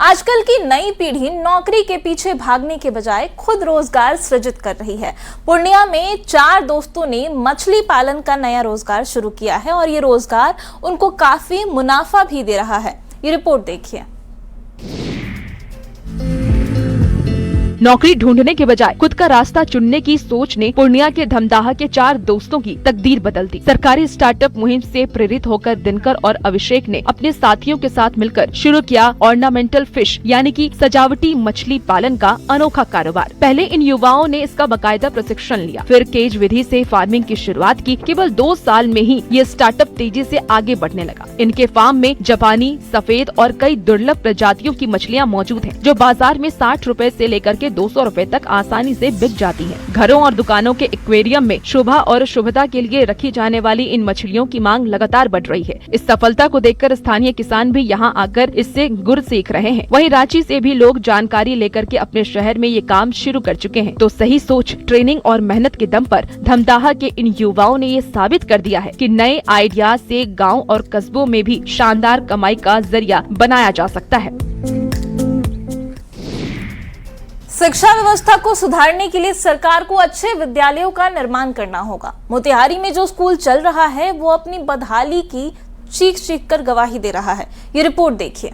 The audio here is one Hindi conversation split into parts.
आजकल की नई पीढ़ी नौकरी के पीछे भागने के बजाय खुद रोजगार सृजित कर रही है। पूर्णिया में 4 दोस्तों ने मछली पालन का नया रोजगार शुरू किया है और ये रोजगार उनको काफी मुनाफा भी दे रहा है। ये रिपोर्ट देखिए। नौकरी ढूंढने के बजाय खुद का रास्ता चुनने की सोच ने पूर्णिया के धमदाहा के 4 दोस्तों की तकदीर बदल दी। सरकारी स्टार्टअप मुहिम से प्रेरित होकर दिनकर और अभिषेक ने अपने साथियों के साथ मिलकर शुरू किया ऑर्नामेंटल फिश यानी कि सजावटी मछली पालन का अनोखा कारोबार। पहले इन युवाओं ने इसका बाकायदा प्रशिक्षण लिया, फिर केज विधि से फार्मिंग की शुरुआत की। केवल 2 साल में ही ये स्टार्टअप तेजी से आगे बढ़ने लगा। इनके फार्म में जापानी, सफेद और कई दुर्लभ प्रजातियों की मछलियाँ मौजूद है, जो बाजार में 60 रुपए से लेकर 200 रुपए तक आसानी से बिक जाती हैं। घरों और दुकानों के एक्वेरियम में शोभा और शुभता के लिए रखी जाने वाली इन मछलियों की मांग लगातार बढ़ रही है। इस सफलता को देखकर स्थानीय किसान भी यहां आकर इससे गुर सीख रहे हैं। वहीं रांची से भी लोग जानकारी लेकर के अपने शहर में ये काम शुरू कर चुके हैं। तो सही सोच, ट्रेनिंग और मेहनत के दम पर धमदाहा के इन युवाओं ने ये साबित कर दिया है कि नए आइडिया से गाँव और कस्बों में भी शानदार कमाई का जरिया बनाया जा सकता है। शिक्षा व्यवस्था को सुधारने के लिए सरकार को अच्छे विद्यालयों का निर्माण करना होगा। मोतिहारी में जो स्कूल चल रहा है वो अपनी बदहाली की चीख कर गवाही दे रहा है। ये रिपोर्ट देखिए।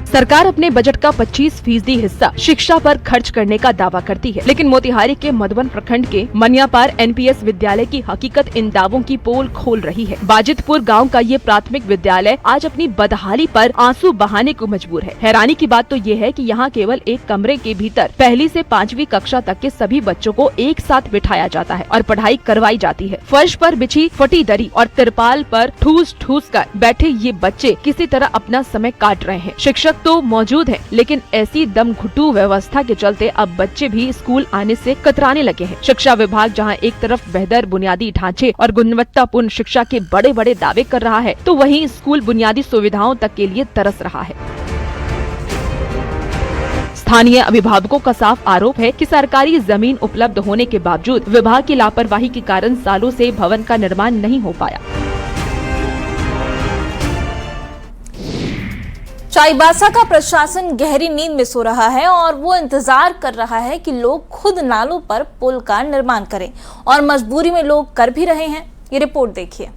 सरकार अपने बजट का 25% हिस्सा शिक्षा पर खर्च करने का दावा करती है, लेकिन मोतिहारी के मधुबन प्रखंड के मनियापार NPS विद्यालय की हकीकत इन दावों की पोल खोल रही है। बाजितपुर गांव का ये प्राथमिक विद्यालय आज अपनी बदहाली पर आंसू बहाने को मजबूर है। हैरानी की बात तो ये है कि यहाँ केवल एक कमरे के भीतर 1ली से 5वीं कक्षा तक के सभी बच्चों को एक साथ बिठाया जाता है और पढ़ाई करवाई जाती है। फर्श पर बिछी फटी दरी और तिरपाल पर ठूस कर बैठे ये बच्चे किसी तरह अपना समय काट रहे हैं। शिक्षक तो मौजूद है, लेकिन ऐसी दम घुटू व्यवस्था के चलते अब बच्चे भी स्कूल आने से कतराने लगे हैं। शिक्षा विभाग जहां एक तरफ बेहतर बुनियादी ढांचे और गुणवत्तापूर्ण शिक्षा के बड़े दावे कर रहा है, तो वहीं स्कूल बुनियादी सुविधाओं तक के लिए तरस रहा है। स्थानीय अभिभावकों का साफ आरोप है कि सरकारी जमीन उपलब्ध होने के बावजूद विभाग की लापरवाही के कारण सालों से भवन का निर्माण नहीं हो पाया। चाईबासा का प्रशासन गहरी नींद में सो रहा है और वो इंतजार कर रहा है कि लोग खुद नालों पर पुल का निर्माण करें, और मजबूरी में लोग कर भी रहे हैं। ये रिपोर्ट देखिए।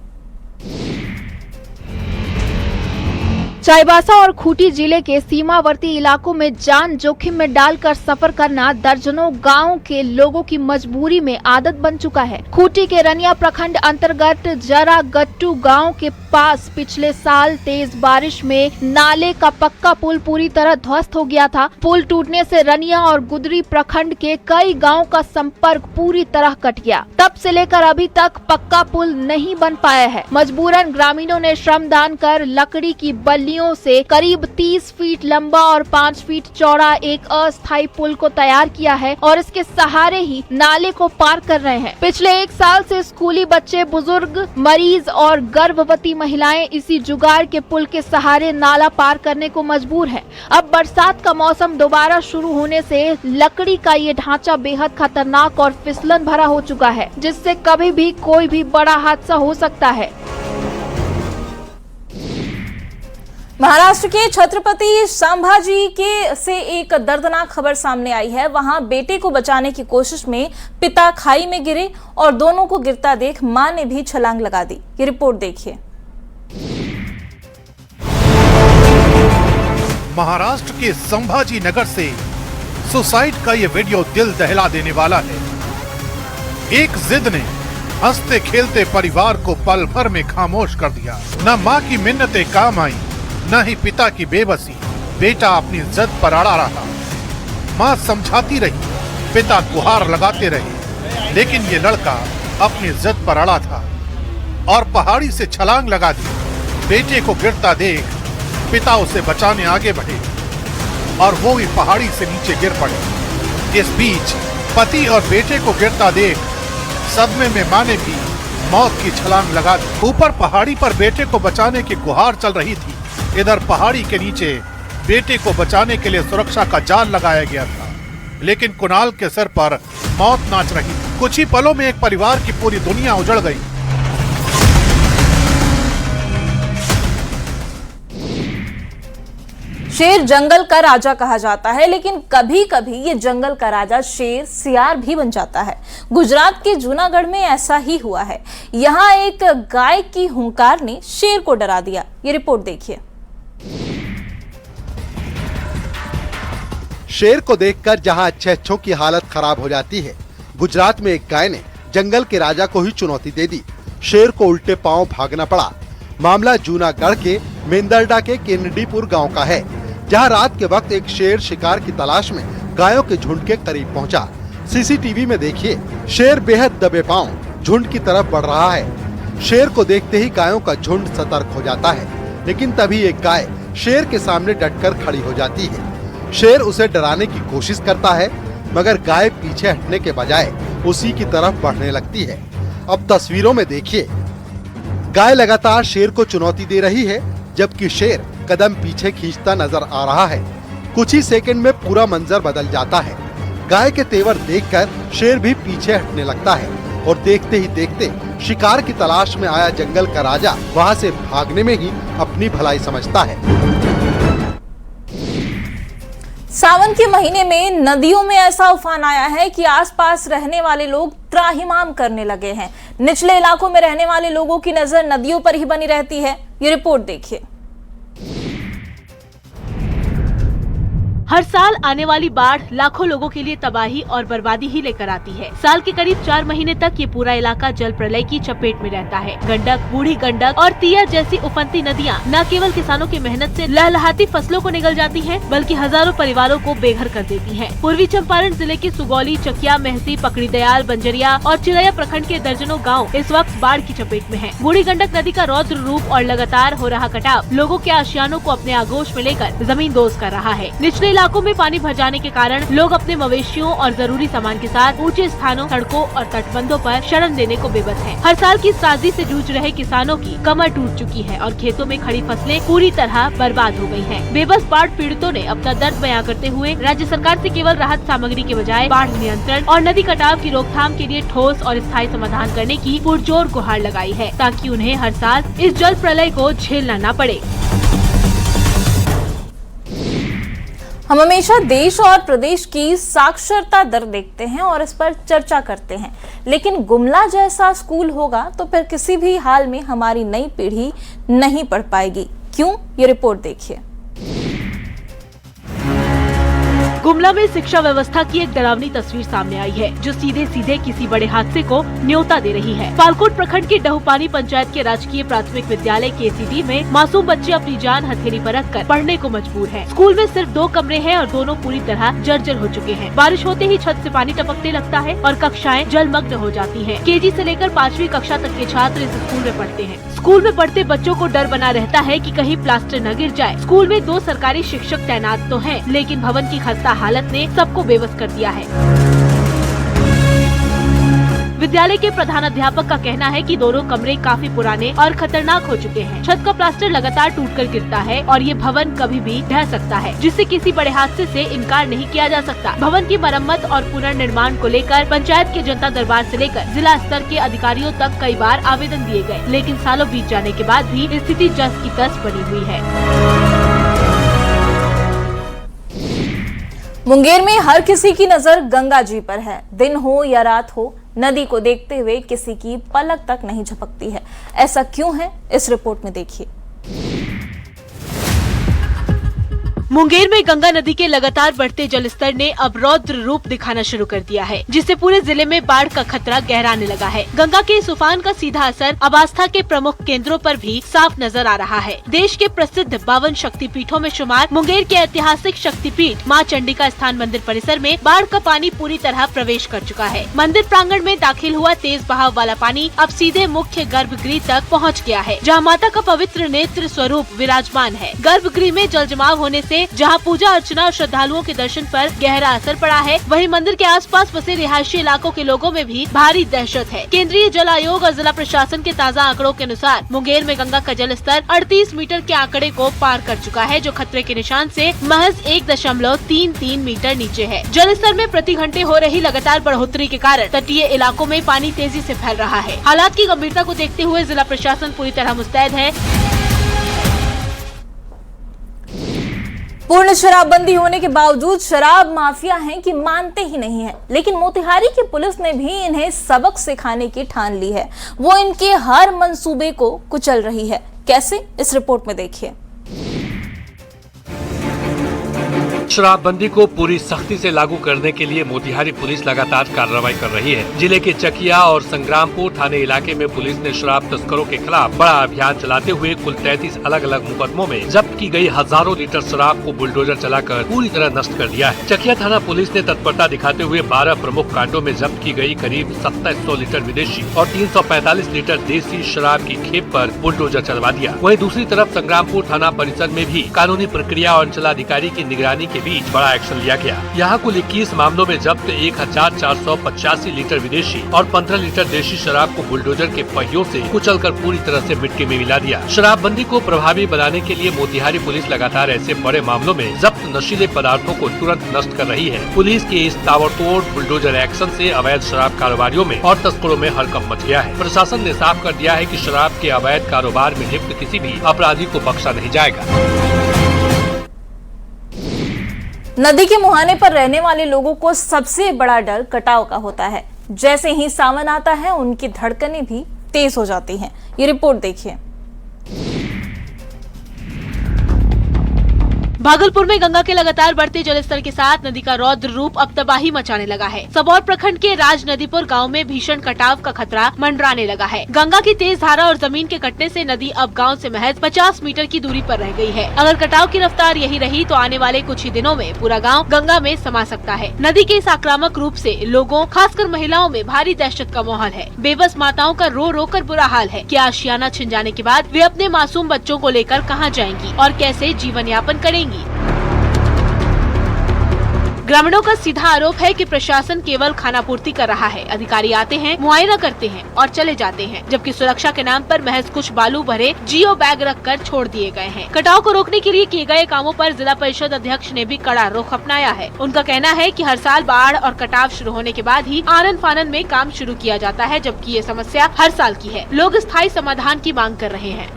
चाईबासा और खूंटी जिले के सीमावर्ती इलाकों में जान जोखिम में डालकर सफर करना दर्जनों गांव के लोगों की मजबूरी में आदत बन चुका है। खूंटी के रनिया प्रखंड अंतर्गत जरा गट्टू गांव के पास पिछले साल तेज बारिश में नाले का पक्का पुल पूरी तरह ध्वस्त हो गया था। पुल टूटने से रनिया और गुदरी प्रखंड के कई गाँव का संपर्क पूरी तरह कट गया। तब से लेकर अभी तक पक्का पुल नहीं बन पाया है। मजबूरन ग्रामीणों ने श्रमदान कर लकड़ी की बल्ली से करीब 30 फीट लंबा और 5 फीट चौड़ा एक अस्थायी पुल को तैयार किया है और इसके सहारे ही नाले को पार कर रहे हैं। पिछले 1 साल से स्कूली बच्चे, बुजुर्ग, मरीज और गर्भवती महिलाएं इसी जुगाड़ के पुल के सहारे नाला पार करने को मजबूर हैं। अब बरसात का मौसम दोबारा शुरू होने से लकड़ी का ये ढांचा बेहद खतरनाक और फिसलन भरा हो चुका है, जिससे कभी भी कोई भी बड़ा हादसा हो सकता है। महाराष्ट्र के छत्रपति संभाजी से एक दर्दनाक खबर सामने आई है। वहां बेटे को बचाने की कोशिश में पिता खाई में गिरे और दोनों को गिरता देख मां ने भी छलांग लगा दी। ये रिपोर्ट देखिए। महाराष्ट्र के संभाजी नगर से सुसाइड का ये वीडियो दिल दहला देने वाला है। एक जिद ने हंसते खेलते परिवार को पल भर में खामोश कर दिया। न माँ की मिन्नतें काम आई, न ही पिता की बेबसी। बेटा अपनी जिद पर अड़ा रहा। माँ समझाती रही, पिता गुहार लगाते रहे, लेकिन ये लड़का अपनी जिद पर अड़ा था और पहाड़ी से छलांग लगा दी। बेटे को गिरता देख पिता उसे बचाने आगे बढ़े और वो भी पहाड़ी से नीचे गिर पड़े। इस बीच पति और बेटे को गिरता देख सदमे में माँ ने भी मौत की छलांग लगा दी। ऊपर पहाड़ी पर बेटे को बचाने की गुहार चल रही थी, इधर पहाड़ी के नीचे बेटे को बचाने के लिए सुरक्षा का जाल लगाया गया था, लेकिन कुणाल के सर पर मौत नाच रही थी। कुछ ही पलों में एक परिवार की पूरी दुनिया उजड़ गई। शेर जंगल का राजा कहा जाता है, लेकिन कभी कभी ये जंगल का राजा शेर सियार भी बन जाता है। गुजरात के जूनागढ़ में ऐसा ही हुआ है। यहाँ एक गाय की हुंकार ने शेर को डरा दिया। ये रिपोर्ट देखिए। शेर को देखकर जहां अच्छे की हालत खराब हो जाती है, गुजरात में एक गाय ने जंगल के राजा को ही चुनौती दे दी। शेर को उल्टे पांव भागना पड़ा। मामला जूनागढ़ के मेंदरडा के केनडीपुर गांव का है, जहां रात के वक्त एक शेर शिकार की तलाश में गायों के झुंड के करीब पहुंचा। सीसीटीवी में देखिए, शेर बेहद दबे पांव झुंड की तरफ बढ़ रहा है। शेर को देखते ही गायों का झुंड सतर्क हो जाता है, लेकिन तभी एक गाय शेर के सामने डटकर खड़ी हो जाती है। शेर उसे डराने की कोशिश करता है, मगर गाय पीछे हटने के बजाय उसी की तरफ बढ़ने लगती है। अब तस्वीरों में देखिए, गाय लगातार शेर को चुनौती दे रही है, जबकि शेर कदम पीछे खींचता नजर आ रहा है। कुछ ही सेकंड में पूरा मंजर बदल जाता है। गाय के तेवर देखकर शेर भी पीछे हटने लगता है और देखते ही देखते शिकार की तलाश में आया जंगल का राजा वहां से भागने में ही अपनी भलाई समझता है। सावन के महीने में नदियों में ऐसा उफान आया है कि आसपास रहने वाले लोग त्राहिमाम करने लगे हैं। निचले इलाकों में रहने वाले लोगों की नजर नदियों पर ही बनी रहती है। ये रिपोर्ट देखिए। हर साल आने वाली बाढ़ लाखों लोगों के लिए तबाही और बर्बादी ही लेकर आती है। साल के करीब 4 महीने तक ये पूरा इलाका जल प्रलय की चपेट में रहता है। गंडक, बूढ़ी गंडक और तियर जैसी उफनती नदियां न केवल किसानों की मेहनत से लहलहाती फसलों को निगल जाती हैं, बल्कि हजारों परिवारों को बेघर कर देती हैं। पूर्वी चंपारण जिले के सुगौली, चकिया, मेहसी, पकड़ी दयाल, बंजरिया और चिरैया प्रखंड के दर्जनों गाँव इस वक्त बाढ़ की चपेट में है। बूढ़ी गंडक नदी का रौद्र रूप और लगातार हो रहा कटाव लोगों के आशियानों को अपने आगोश में लेकर जमीन दोज कर रहा है। निचले इलाकों में पानी भर जाने के कारण लोग अपने मवेशियों और जरूरी सामान के साथ ऊंचे स्थानों, सड़कों और तटबंधों पर शरण देने को बेबस हैं। हर साल की साजी से जूझ रहे किसानों की कमर टूट चुकी है और खेतों में खड़ी फसलें पूरी तरह बर्बाद हो गई हैं। बेबस बाढ़ पीड़ितों ने अपना दर्द बयां करते हुए राज्य सरकार से केवल राहत सामग्री के बजाय बाढ़ नियंत्रण और नदी कटाव की रोकथाम के लिए ठोस और स्थायी समाधान करने की पुरजोर गुहार लगाई है, ताकि उन्हें हर साल इस जल प्रलय को झेलना न पड़े। हम हमेशा देश और प्रदेश की साक्षरता दर देखते हैं और इस पर चर्चा करते हैं, लेकिन गुमला जैसा स्कूल होगा तो फिर किसी भी हाल में हमारी नई पीढ़ी नहीं पढ़ पाएगी। क्यों? ये रिपोर्ट देखिए। गुमला में शिक्षा व्यवस्था की एक डरावनी तस्वीर सामने आई है, जो सीधे सीधे किसी बड़े हादसे को न्योता दे रही है। पालकोट प्रखंड के डहुपानी पंचायत के राजकीय प्राथमिक विद्यालय केसीडी में मासूम बच्चे अपनी जान हथेली पर रखकर पढ़ने को मजबूर हैं। स्कूल में सिर्फ 2 कमरे हैं और दोनों पूरी तरह जर्जर हो चुके हैं। बारिश होते ही छत से पानी टपकने लगता है और कक्षाएं जलमग्न हो जाती हैं। केजी से लेकर 5वीं कक्षा तक के छात्र इस स्कूल में पढ़ते हैं। स्कूल में पढ़ते बच्चों को डर बना रहता है कि कहीं प्लास्टर न गिर जाए। स्कूल में 2 सरकारी शिक्षक तैनात तो हैं, लेकिन भवन की खस्ता हालत ने सबको बेबस कर दिया है। विद्यालय के प्रधानाध्यापक का कहना है कि दोनों कमरे काफी पुराने और खतरनाक हो चुके हैं। छत का प्लास्टर लगातार टूटकर गिरता है और ये भवन कभी भी ढह सकता है, जिससे किसी बड़े हादसे से इनकार नहीं किया जा सकता। भवन की मरम्मत और पुनर्निर्माण को लेकर पंचायत के जनता दरबार से लेकर जिला स्तर के अधिकारियों तक कई बार आवेदन दिए गए, लेकिन सालों बीत जाने के बाद भी स्थिति जस की तस बनी हुई है। मुंगेर में हर किसी की नजर गंगा जी पर है। दिन हो या रात हो, नदी को देखते हुए किसी की पलक तक नहीं झपकती है। ऐसा क्यों है? इस रिपोर्ट में देखिए। मुंगेर में गंगा नदी के लगातार बढ़ते जलस्तर ने अब रौद्र रूप दिखाना शुरू कर दिया है, जिससे पूरे जिले में बाढ़ का खतरा गहराने लगा है। गंगा के इस उफान का सीधा असर अब आस्था के प्रमुख केंद्रों पर भी साफ नजर आ रहा है। देश के प्रसिद्ध 52 शक्तिपीठों में शुमार मुंगेर के ऐतिहासिक शक्तिपीठ मां चंडिका स्थान मंदिर परिसर में बाढ़ का पानी पूरी तरह प्रवेश कर चुका है। मंदिर प्रांगण में दाखिल हुआ तेज बहाव वाला पानी अब सीधे मुख्य गर्भगृह तक पहुँच गया है, जहाँ माता का पवित्र नेत्र स्वरूप विराजमान है। गर्भगृह में जल जमाव होने से जहां पूजा अर्चना और श्रद्धालुओं के दर्शन पर गहरा असर पड़ा है, वहीं मंदिर के आसपास बसे रिहायशी इलाकों के लोगों में भी भारी दहशत है। केंद्रीय जल आयोग और जिला प्रशासन के ताज़ा आंकड़ों के अनुसार मुंगेर में गंगा का जल स्तर 38 मीटर के आंकड़े को पार कर चुका है, जो खतरे के निशान से महज 1.33 मीटर नीचे है। जल स्तर में प्रति घंटे हो रही लगातार बढ़ोतरी के कारण तटीय इलाकों में पानी तेजी से फैल रहा है। हालात की गंभीरता को देखते हुए जिला प्रशासन पूरी तरह मुस्तैद है। पूर्ण शराबबंदी होने के बावजूद शराब माफिया हैं कि मानते ही नहीं हैं। लेकिन मोतिहारी की पुलिस ने भी इन्हें सबक सिखाने की ठान ली है। वो इनके हर मंसूबे को कुचल रही है। कैसे, इस रिपोर्ट में देखिए। शराबबंदी को पूरी सख्ती से लागू करने के लिए मोतिहारी पुलिस लगातार कार्रवाई कर रही है। जिले के चकिया और संग्रामपुर थाने इलाके में पुलिस ने शराब तस्करों के खिलाफ बड़ा अभियान चलाते हुए कुल 33 अलग अलग मुकदमों में जब्त की गई हजारों लीटर शराब को बुलडोजर चलाकर पूरी तरह नष्ट कर दिया है। चकिया थाना पुलिस ने तत्परता दिखाते हुए 12 प्रमुख कांडों में जब्त की गई करीब 2700 लीटर विदेशी और 345 लीटर देसी शराब की खेप पर बुलडोजर चलवा दिया। वहीं दूसरी तरफ संग्रामपुर थाना परिसर में भी कानूनी प्रक्रिया और अंचलाधिकारी की निगरानी के बीच बड़ा एक्शन लिया गया। यहाँ कुल 21 मामलों में जब्त 1485 लीटर विदेशी और 15 लीटर देशी शराब को बुलडोजर के पहियों से कुचलकर पूरी तरह से मिट्टी में मिला दिया। शराबबंदी को प्रभावी बनाने के लिए मोतिहारी पुलिस लगातार ऐसे बड़े मामलों में जब्त नशीले पदार्थों को तुरंत नष्ट कर रही है। पुलिस के इस ताबड़तोड़ बुलडोजर एक्शन से अवैध शराब कारोबारियों में और तस्करों में हड़कंप मच गया है। प्रशासन ने साफ कर दिया है कि शराब के अवैध कारोबार में लिप्त किसी भी अपराधी को बख्शा नहीं जाएगा। नदी के मुहाने पर रहने वाले लोगों को सबसे बड़ा डर कटाव का होता है। जैसे ही सावन आता है उनकी धड़कनें भी तेज हो जाती हैं। ये रिपोर्ट देखिए। भागलपुर में गंगा के लगातार बढ़ते जलस्तर के साथ नदी का रौद्र रूप अब तबाही मचाने लगा है। सबौर प्रखंड के राजनदीपुर गांव में भीषण कटाव का खतरा मंडराने लगा है। गंगा की तेज धारा और जमीन के कटने से नदी अब गांव से महज 50 मीटर की दूरी पर रह गई है। अगर कटाव की रफ्तार यही रही तो आने वाले कुछ ही दिनों में पूरा गाँव गंगा में समा सकता है। नदी के इस आक्रामक रूप से लोगों, खासकर महिलाओं में भारी दहशत का माहौल है। बेबस माताओं का रो रो कर बुरा हाल है कि आशियाना छिन जाने के बाद वे अपने मासूम बच्चों को लेकर कहां जाएंगी और कैसे जीवन यापन करेंगी। ग्रामीणों का सीधा आरोप है कि प्रशासन केवल खानापूर्ति कर रहा है। अधिकारी आते हैं, मुआयना करते हैं और चले जाते हैं, जबकि सुरक्षा के नाम पर महज कुछ बालू भरे जियो बैग रखकर छोड़ दिए गए हैं। कटाव को रोकने के लिए किए गए कामों पर जिला परिषद अध्यक्ष ने भी कड़ा रुख अपनाया है। उनका कहना है कि हर साल बाढ़ और कटाव शुरू होने के बाद ही आनन फानन में काम शुरू किया जाता है, जबकि ये समस्या हर साल की है। लोग स्थायी समाधान की मांग कर रहे हैं।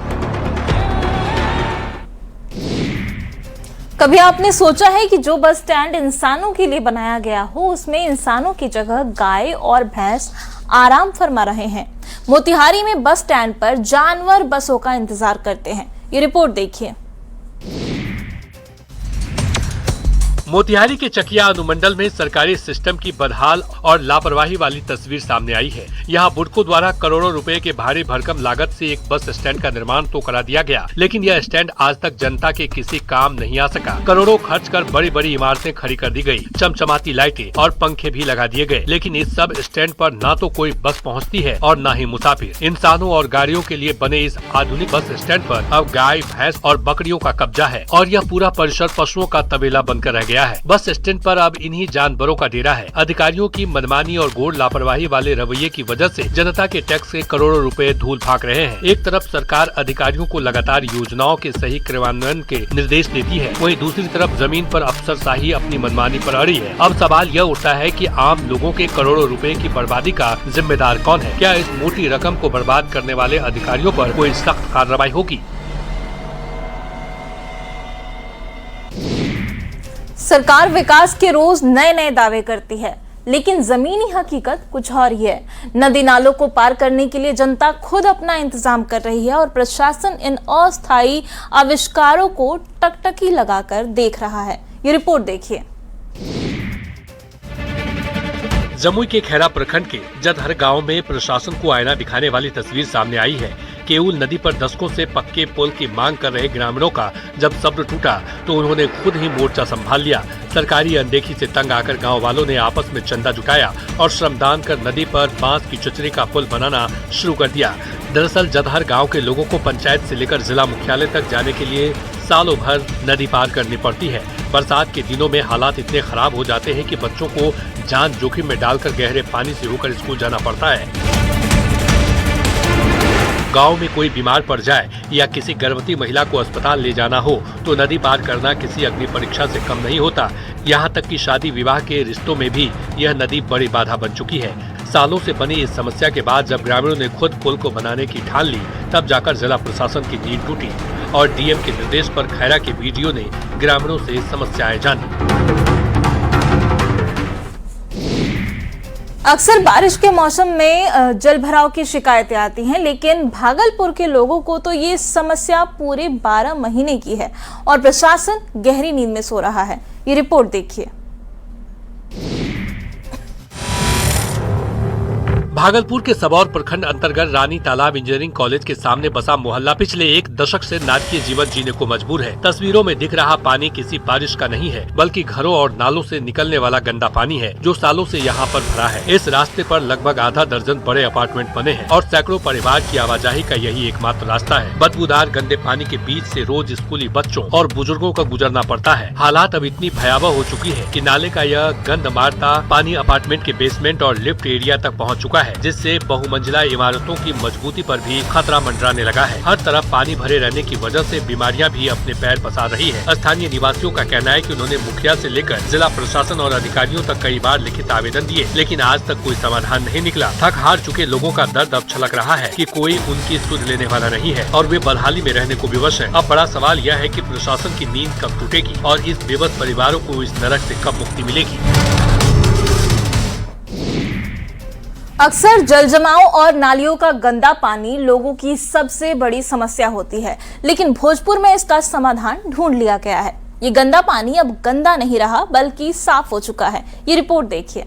कभी आपने सोचा है कि जो बस स्टैंड इंसानों के लिए बनाया गया हो, उसमें इंसानों की जगह गाय और भैंस आराम फरमा रहे हैं। मोतिहारी में बस स्टैंड पर जानवर बसों का इंतजार करते हैं। ये रिपोर्ट देखिए। मोतिहारी के चकिया अनुमंडल में सरकारी सिस्टम की बदहाल और लापरवाही वाली तस्वीर सामने आई है। यहाँ बुडको द्वारा करोड़ों रुपए के भारी भरकम लागत से एक बस स्टैंड का निर्माण तो करा दिया गया, लेकिन यह स्टैंड आज तक जनता के किसी काम नहीं आ सका। करोड़ों खर्च कर बड़ी बड़ी इमारतें खड़ी कर दी गई, चमचमाती लाइटें और पंखे भी लगा दिए गए, लेकिन इस सब स्टैंड पर न तो कोई बस पहुँचती है और न ही मुसाफिर। इंसानों और गाड़ियों के लिए बने इस आधुनिक बस स्टैंड पर अब गाय, भैंस और बकरियों का कब्जा है और यह पूरा परिसर पशुओं का तबेला बनकर रह गया है। बस स्टैंड पर अब इन्हीं जानवरों का डेरा है। अधिकारियों की मनमानी और घोर लापरवाही वाले रवैये की वजह से जनता के टैक्स के करोड़ों रुपए धूल भाग रहे हैं। एक तरफ सरकार अधिकारियों को लगातार योजनाओं के सही क्रियान्वयन के निर्देश देती है, वहीं दूसरी तरफ जमीन पर अफसरशाही अपनी मनमानी पर अड़ी है। अब सवाल यह उठता है कि आम लोगों के करोड़ों रुपए की बर्बादी का जिम्मेदार कौन है? क्या इस मोटी रकम को बर्बाद करने वाले अधिकारियों पर कोई सख्त कार्रवाई होगी? सरकार विकास के रोज नए नए दावे करती है, लेकिन जमीनी हकीकत कुछ और ही है। नदी नालों को पार करने के लिए जनता खुद अपना इंतजाम कर रही है और प्रशासन इन अस्थायी आविष्कारों को टकटकी लगाकर देख रहा है। ये रिपोर्ट देखिए। जमुई के खैरा प्रखंड के जदहर गांव में प्रशासन को आईना दिखाने वाली तस्वीर सामने आई है। केऊल नदी पर दशकों से पक्के पुल की मांग कर रहे ग्रामीणों का जब सब्र टूटा तो उन्होंने खुद ही मोर्चा संभाल लिया। सरकारी अनदेखी से तंग आकर गांव वालों ने आपस में चंदा जुटाया और श्रमदान कर नदी पर बांस की चचरी का पुल बनाना शुरू कर दिया। दरअसल जदहर गांव के लोगों को पंचायत से लेकर जिला मुख्यालय तक जाने के लिए सालों भर नदी पार करनी पड़ती है। बरसात के दिनों में हालात इतने खराब हो जाते हैं कि बच्चों को जान जोखिम में डालकर गहरे पानी से होकर स्कूल जाना पड़ता है। गांव में कोई बीमार पड़ जाए या किसी गर्भवती महिला को अस्पताल ले जाना हो तो नदी पार करना किसी अग्नि परीक्षा से कम नहीं होता। यहाँ तक कि शादी विवाह के रिश्तों में भी यह नदी बड़ी बाधा बन चुकी है। सालों से बनी इस समस्या के बाद जब ग्रामीणों ने खुद पुल को बनाने की ठान ली, तब जाकर जिला प्रशासन की नींद टूटी। और डीएम के निर्देश पर खैरा के वीडियो ने ग्रामीणों से समस्याएं जानी। अक्सर बारिश के मौसम में जल भराव की शिकायतें आती हैं, लेकिन भागलपुर के लोगों को तो ये समस्या पूरे 12 महीने की है और प्रशासन गहरी नींद में सो रहा है। ये रिपोर्ट देखिए। भागलपुर के सबौर प्रखंड अंतर्गत रानी तालाब इंजीनियरिंग कॉलेज के सामने बसा मोहल्ला पिछले 1 दशक से नाटकीय जीवन जीने को मजबूर है। तस्वीरों में दिख रहा पानी किसी बारिश का नहीं है, बल्कि घरों और नालों से निकलने वाला गंदा पानी है, जो सालों से यहाँ पर भरा है। इस रास्ते पर लगभग आधा दर्जन बड़े अपार्टमेंट बने हैं और सैकड़ों परिवार की आवाजाही का यही एकमात्र रास्ता है। बदबूदार गंदे पानी के बीच से रोज स्कूली बच्चों और बुजुर्गों का गुजरना पड़ता है। हालात अब इतनी भयावह हो चुकी है कि नाले का यह गंद मारता पानी अपार्टमेंट के बेसमेंट और लिफ्ट एरिया तक पहुँच चुका है, जिससे बहुमंजिला इमारतों की मजबूती पर भी खतरा मंडराने लगा है। हर तरफ पानी भरे रहने की वजह से बीमारियां भी अपने पैर पसार रही है। स्थानीय निवासियों का कहना है कि उन्होंने मुखिया से लेकर जिला प्रशासन और अधिकारियों तक कई बार लिखित आवेदन दिए, लेकिन आज तक कोई समाधान नहीं निकला। थक हार चुके लोगों का दर्द अब छलक रहा है कि कोई उनकी सुध लेने वाला नहीं है और वे बदहाली में रहने को विवश है। अब बड़ा सवाल यह है कि प्रशासन की नींद कब टूटेगी और इस बेबस परिवारों को इस नरक से कब मुक्ति मिलेगी। अक्सर जल जमाव और नालियों का गंदा पानी लोगों की सबसे बड़ी समस्या होती है, लेकिन भोजपुर में इसका समाधान ढूंढ लिया गया है। ये गंदा पानी अब गंदा नहीं रहा, बल्कि साफ हो चुका है। ये रिपोर्ट देखिए।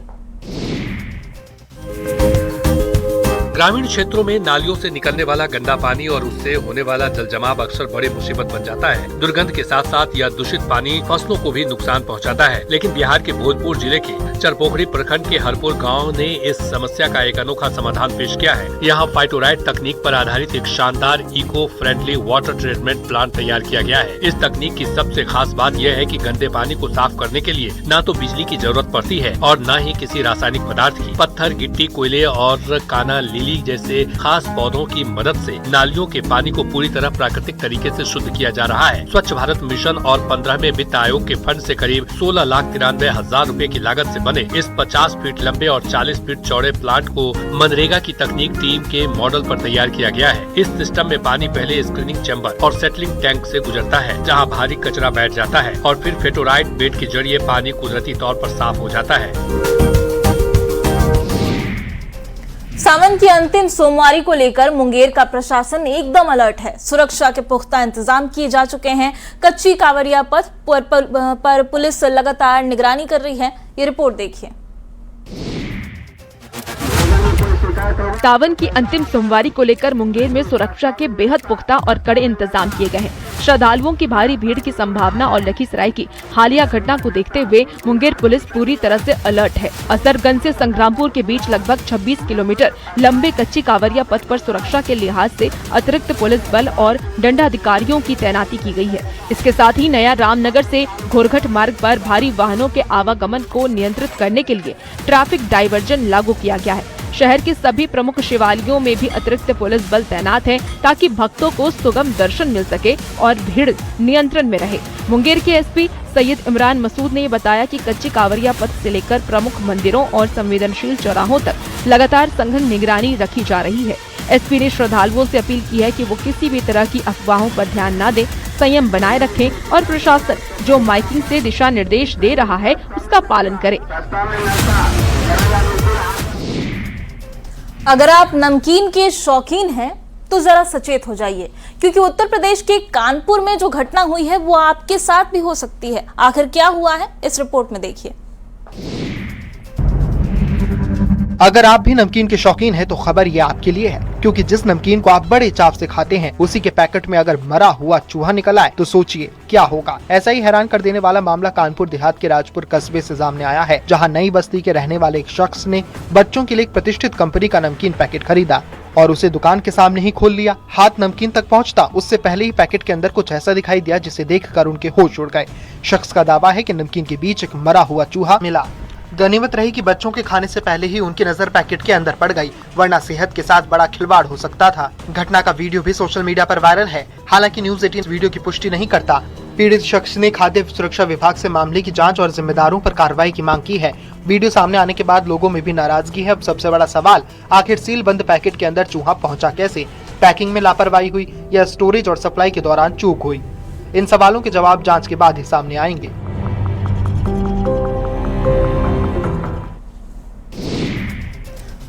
ग्रामीण क्षेत्रों में नालियों से निकलने वाला गंदा पानी और उससे होने वाला जल जमाव अक्सर बड़ी मुसीबत बन जाता है। दुर्गंध के साथ साथ यह दूषित पानी फसलों को भी नुकसान पहुंचाता है। लेकिन बिहार के भोजपुर जिले के चरपोखड़ी प्रखंड के हरपुर गांव ने इस समस्या का एक अनोखा समाधान पेश किया है। यहाँ फाइटोराइड तकनीक पर आधारित एक शानदार eco friendly water treatment plant तैयार किया गया है। इस तकनीक की सबसे खास बात यह है कि गंदे पानी को साफ करने के लिए न तो बिजली की जरूरत पड़ती है और न ही किसी रासायनिक पदार्थ की। पत्थर, गिट्टी, कोयले और काना लिली जैसे खास पौधों की मदद से नालियों के पानी को पूरी तरह प्राकृतिक तरीके से शुद्ध किया जा रहा है। स्वच्छ भारत मिशन और 15वें वित्त आयोग के फंड से करीब 16,93,000 रुपए की लागत से बने इस 50 फीट लंबे और 40 फीट चौड़े प्लांट को मनरेगा की तकनीक टीम के मॉडल पर तैयार किया गया है। इस सिस्टम में पानी पहले स्क्रीनिंग चैम्बर और सेटलिंग टैंक से गुजरता है, जहां भारी कचरा बैठ जाता है और फिर फेटोराइड बेड के जरिए पानी कुदरती तौर पर साफ हो जाता है। सावन की अंतिम सोमवारी को लेकर मुंगेर का प्रशासन एकदम अलर्ट है। सुरक्षा के पुख्ता इंतजाम किए जा चुके हैं। कच्ची कांवरिया पथ पर पुलिस लगातार निगरानी कर रही है। ये रिपोर्ट देखिए। सावन की अंतिम सोमवारी को लेकर मुंगेर में सुरक्षा के बेहद पुख्ता और कड़े इंतजाम किए गए हैं। श्रद्धालुओं की भारी भीड़ की संभावना और लखीसराय की हालिया घटना को देखते हुए मुंगेर पुलिस पूरी तरह से अलर्ट है। असरगंज से संग्रामपुर के बीच लगभग 26 किलोमीटर लंबे कच्ची कांवरिया पथ पर सुरक्षा के लिहाज से अतिरिक्त पुलिस बल और दंडाधिकारियों की तैनाती की गई है। इसके साथ ही नया रामनगर से घोरघट मार्ग पर भारी वाहनों के आवागमन को नियंत्रित करने के लिए ट्रैफिक डाइवर्जन लागू किया गया है। शहर के सभी प्रमुख शिवालयों में भी अतिरिक्त पुलिस बल तैनात है, ताकि भक्तों को सुगम दर्शन मिल सके और भीड़ नियंत्रण में रहे। मुंगेर के एसपी सैयद इमरान मसूद ने बताया कि कच्ची कांवरिया पथ से लेकर प्रमुख मंदिरों और संवेदनशील चौराहों तक लगातार सघन निगरानी रखी जा रही है। एसपी ने श्रद्धालुओं से अपील की है कि वो किसी भी तरह की अफवाहों पर ध्यान न दें, संयम बनाए रखें और प्रशासन जो माइकिंग से दिशा निर्देश दे रहा है उसका पालन करे। अगर आप नमकीन के शौकीन हैं तो जरा सचेत हो जाइए, क्योंकि उत्तर प्रदेश के कानपुर में जो घटना हुई है वो आपके साथ भी हो सकती है। आखिर क्या हुआ है, इस रिपोर्ट में देखिए। अगर आप भी नमकीन के शौकीन हैं तो खबर ये आपके लिए है, क्योंकि जिस नमकीन को आप बड़े चाव से खाते हैं उसी के पैकेट में अगर मरा हुआ चूहा निकल आए तो सोचिए क्या होगा। ऐसा ही हैरान कर देने वाला मामला कानपुर देहात के राजपुर कस्बे से सामने आया है, जहां नई बस्ती के रहने वाले एक शख्स ने बच्चों के लिए एक प्रतिष्ठित कंपनी का नमकीन पैकेट खरीदा और उसे दुकान के सामने ही खोल लिया। हाथ नमकीन तक पहुंचता उससे पहले ही पैकेट के अंदर कुछ ऐसा दिखाई दिया जिसे देखकर उनके होश उड़ गए। शख्स का दावा है कि नमकीन के बीच एक मरा हुआ चूहा मिला। गनीमत रही कि बच्चों के खाने से पहले ही उनकी नजर पैकेट के अंदर पड़ गई, वरना सेहत के साथ बड़ा खिलवाड़ हो सकता था। घटना का वीडियो भी सोशल मीडिया पर वायरल है। हालांकि न्यूज़ 18 वीडियो की पुष्टि नहीं करता। पीड़ित शख्स ने खाद्य सुरक्षा विभाग से मामले की जांच और जिम्मेदारों पर कार्रवाई की मांग की है। वीडियो सामने आने के बाद लोगों में भी नाराजगी है। अब सबसे बड़ा सवाल, आखिर सील बंद पैकेट के अंदर चूहा पहुंचा कैसे? पैकिंग में लापरवाही हुई या स्टोरेज और सप्लाई के दौरान चूक हुई? इन सवालों के जवाब जांच के बाद ही सामने आएंगे।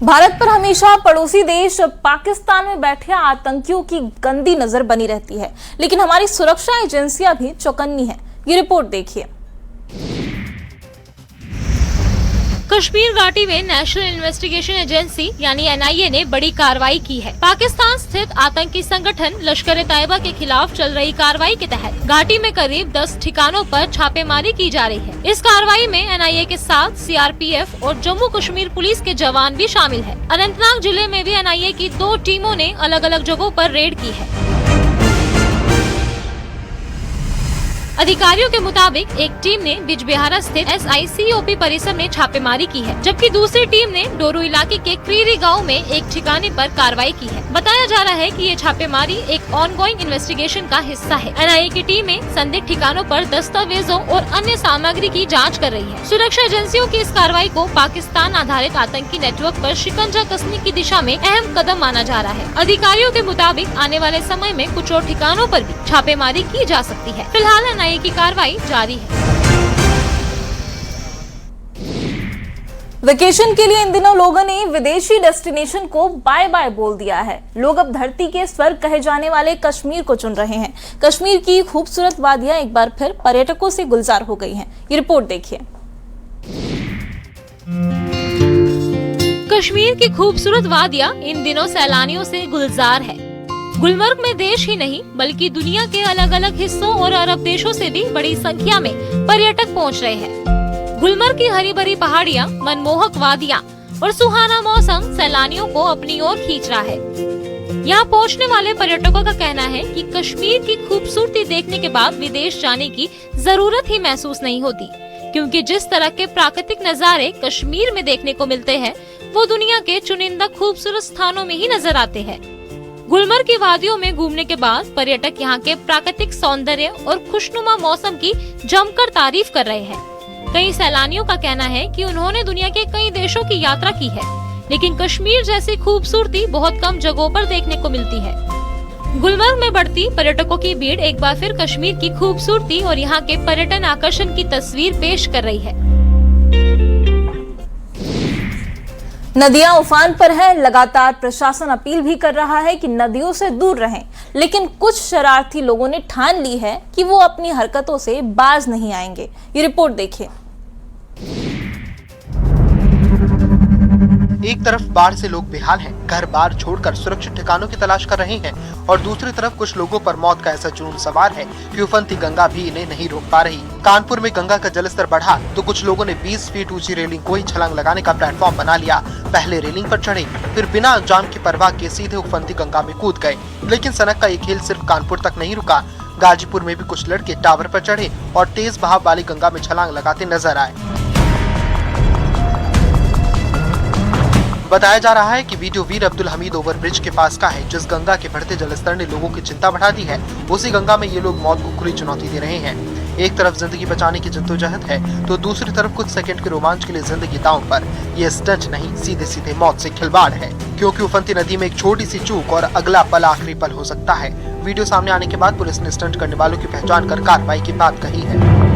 भारत पर हमेशा पड़ोसी देश पाकिस्तान में बैठे आतंकियों की गंदी नजर बनी रहती है, लेकिन हमारी सुरक्षा एजेंसियां भी चौकन्नी हैं। ये रिपोर्ट देखिए। कश्मीर घाटी में नेशनल इन्वेस्टिगेशन एजेंसी यानी NIA ने बड़ी कार्रवाई की है। पाकिस्तान स्थित आतंकी संगठन लश्कर-ए-तैयबा के खिलाफ चल रही कार्रवाई के तहत घाटी में करीब 10 ठिकानों पर छापेमारी की जा रही है। इस कार्रवाई में NIA के साथ CRPF और जम्मू कश्मीर पुलिस के जवान भी शामिल है। अनंतनाग जिले में भी NIA की 2 टीमों ने अलग अलग जगहों पर रेड की है। अधिकारियों के मुताबिक एक टीम ने बिजबिहारा स्थित SICOP परिसर में छापेमारी की है, जबकि दूसरी टीम ने डोरू इलाके के क्रीरी गांव में एक ठिकाने पर कार्रवाई की है। बताया जा रहा है कि ये छापेमारी एक ऑनगोइंग इन्वेस्टिगेशन का हिस्सा है। NIA की टीमें संदिग्ध ठिकानों पर दस्तावेजों और अन्य सामग्री की जाँच कर रही है। सुरक्षा एजेंसियों की इस कार्रवाई को पाकिस्तान आधारित आतंकी नेटवर्क पर शिकंजा कसने की दिशा में अहम कदम माना जा रहा है। अधिकारियों के मुताबिक आने वाले समय में कुछ और ठिकानों पर भी छापेमारी की जा सकती है। फिलहाल NIA की कार्रवाई जारी है। वेकेशन के लिए इन दिनों लोगों ने विदेशी डेस्टिनेशन को बाय बाय बोल दिया है। लोग अब धरती के स्वर्ग कहे जाने वाले कश्मीर को चुन रहे हैं। कश्मीर की खूबसूरत वादियां एक बार फिर पर्यटकों से गुलजार हो गई हैं। ये रिपोर्ट देखिए। कश्मीर की खूबसूरत वादियां इन दिनों सैलानियों से गुलजार है। गुलमर्ग में देश ही नहीं बल्कि दुनिया के अलग अलग हिस्सों और अरब देशों से भी बड़ी संख्या में पर्यटक पहुंच रहे हैं। गुलमर्ग की हरी भरी पहाड़ियां, मनमोहक वादियां और सुहाना मौसम सैलानियों को अपनी ओर खींच रहा है। यहां पहुंचने वाले पर्यटकों का कहना है कि कश्मीर की खूबसूरती देखने के बाद विदेश जाने की जरूरत ही महसूस नहीं होती, क्योंकि जिस तरह के प्राकृतिक नजारे कश्मीर में देखने को मिलते हैं वो दुनिया के चुनिंदा खूबसूरत स्थानों में ही नजर आते हैं। गुलमर्ग की वादियों में घूमने के बाद पर्यटक यहाँ के प्राकृतिक सौंदर्य और खुशनुमा मौसम की जमकर तारीफ कर रहे हैं। कई सैलानियों का कहना है कि उन्होंने दुनिया के कई देशों की यात्रा की है, लेकिन कश्मीर जैसी खूबसूरती बहुत कम जगहों पर देखने को मिलती है। गुलमर्ग में बढ़ती पर्यटकों की भीड़ एक बार फिर कश्मीर की खूबसूरती और यहाँ के पर्यटन आकर्षण की तस्वीर पेश कर रही है। नदियां उफान पर है। लगातार प्रशासन अपील भी कर रहा है कि नदियों से दूर रहें, लेकिन कुछ शरारती लोगों ने ठान ली है कि वो अपनी हरकतों से बाज नहीं आएंगे। ये रिपोर्ट देखिए। एक तरफ बाढ़ से लोग बेहाल हैं, घर बार छोड़कर सुरक्षित ठिकानों की तलाश कर रहे हैं, और दूसरी तरफ कुछ लोगों पर मौत का ऐसा जुनून सवार है कि उफनती गंगा भी इन्हें नहीं रोक पा रही। कानपुर में गंगा का जलस्तर बढ़ा तो कुछ लोगों ने 20 फीट ऊंची रेलिंग को ही छलांग लगाने का प्लेटफॉर्म बना लिया। पहले रेलिंग पर चढ़े, फिर बिना अंजाम की परवाह के सीधे उफनती गंगा में कूद गए। लेकिन सनक का ये खेल सिर्फ कानपुर तक नहीं रुका। गाजीपुर में भी कुछ लड़के टावर पर चढ़े और तेज बहाव वाली गंगा में छलांग लगाते नजर आए। बताया जा रहा है कि वीडियो वीर अब्दुल हमीद ओवरब्रिज के पास का है, जिस गंगा के बढ़ते जलस्तर ने लोगों की चिंता बढ़ा दी है। उसी गंगा में ये लोग मौत को खुली चुनौती दे रहे हैं। एक तरफ जिंदगी बचाने की जद्दोजहद है तो दूसरी तरफ कुछ सेकंड के रोमांच के लिए जिंदगी दांव पर। ये स्टंट नहीं, सीधे सीधे मौत से खिलवाड़ है, क्योंकि उफनती नदी में एक छोटी सी चूक और अगला पल आखिरी पल हो सकता है। वीडियो सामने आने के बाद पुलिस ने स्टंट करने वालों की पहचान कर कार्रवाई की बात कही है।